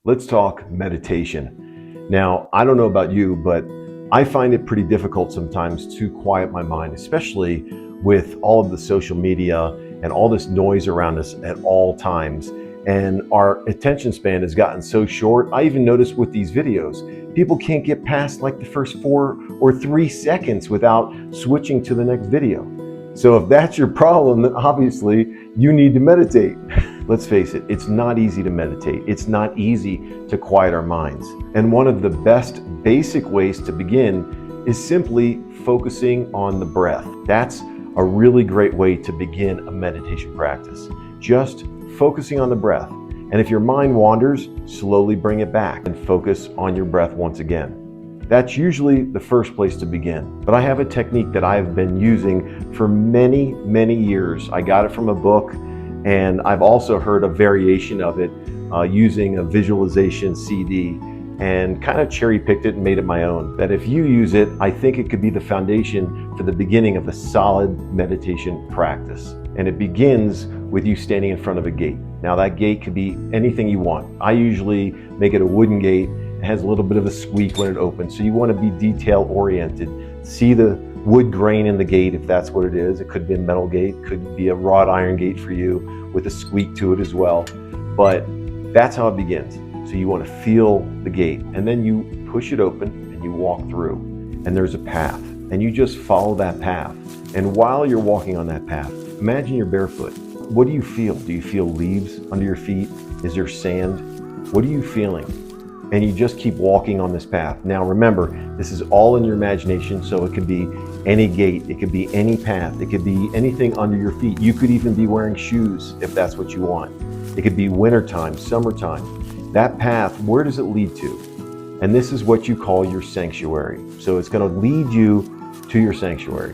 Let's talk meditation. Now, I don't know about you, but I find it pretty difficult sometimes to quiet my mind, especially with all of the social media and all this noise around us at all times. And our attention span has gotten so short. I even notice with these videos, people can't get past like the first 4 or 3 seconds without switching to the next video. So if that's your problem, then obviously you need to meditate. Let's face it, it's not easy to meditate. It's not easy to quiet our minds. And one of the best basic ways to begin is simply focusing on the breath. That's a really great way to begin a meditation practice. Just focusing on the breath. And if your mind wanders, slowly bring it back and focus on your breath once again. That's usually the first place to begin. But I have a technique that I've been using for many, many years. I got it from a book, and I've also heard a variation of it using a visualization CD and kind of cherry-picked it and made it my own. That if you use it, I think it could be the foundation for the beginning of a solid meditation practice. And it begins with you standing in front of a gate. Now that gate could be anything you want. I usually make it a wooden gate. It has a little bit of a squeak when it opens. So you want to be detail oriented. See the wood grain in the gate if that's what it is. It could be a metal gate, could be a wrought iron gate for you with a squeak to it as well. But that's how it begins. So you want to feel the gate, and then you push it open and you walk through, and there's a path, and you just follow that path. And while you're walking on that path, imagine you're barefoot. What do you feel? Do you feel leaves under your feet? Is there sand? What are you feeling? And you just keep walking on this path. Now remember, this is all in your imagination, so it could be any gate, it could be any path, it could be anything under your feet. You could even be wearing shoes if that's what you want. It could be wintertime, summertime. That path, where does it lead to? And this is what you call your sanctuary. So it's going to lead you to your sanctuary.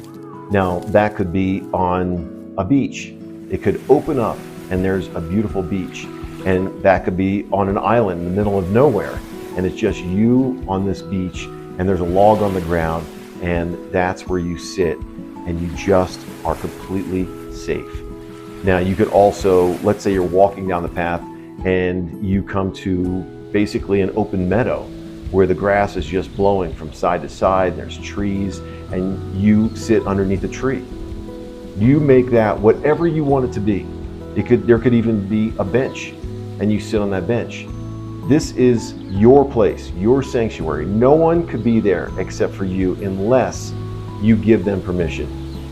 Now that could be on a beach. It could open up and there's a beautiful beach. And that could be on an island in the middle of nowhere. And it's just you on this beach, and there's a log on the ground, and that's where you sit, and you just are completely safe. Now you could also, let's say you're walking down the path and you come to basically an open meadow where the grass is just blowing from side to side, there's trees, and you sit underneath a tree. You make that whatever you want it to be. There could even be a bench, and you sit on that bench. This is your place, your sanctuary. No one could be there except for you unless you give them permission.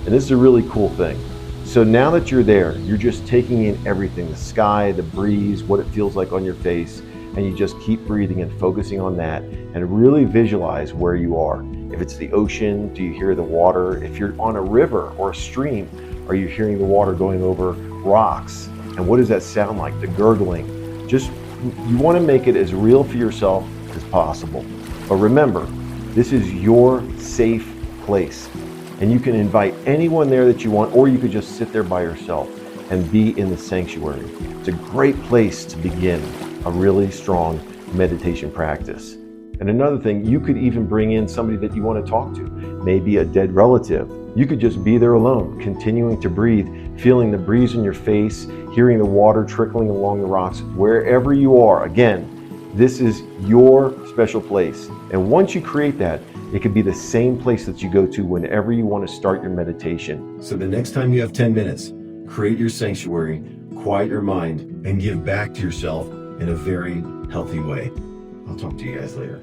And this is a really cool thing. So now that you're there, you're just taking in everything, the sky, the breeze, what it feels like on your face, and you just keep breathing and focusing on that and really visualize where you are. If it's the ocean, do you hear the water? If you're on a river or a stream, are you hearing the water going over rocks? And what does that sound like? The gurgling. You want to make it as real for yourself as possible. But remember, this is your safe place. And you can invite anyone there that you want, or you could just sit there by yourself and be in the sanctuary. It's a great place to begin a really strong meditation practice. And another thing, you could even bring in somebody that you want to talk to, maybe a dead relative. You could just be there alone, continuing to breathe, feeling the breeze in your face, hearing the water trickling along the rocks, wherever you are. Again, this is your special place. And once you create that, it could be the same place that you go to whenever you want to start your meditation. So the next time you have 10 minutes, create your sanctuary, quiet your mind, and give back to yourself in a very healthy way. I'll talk to you guys later.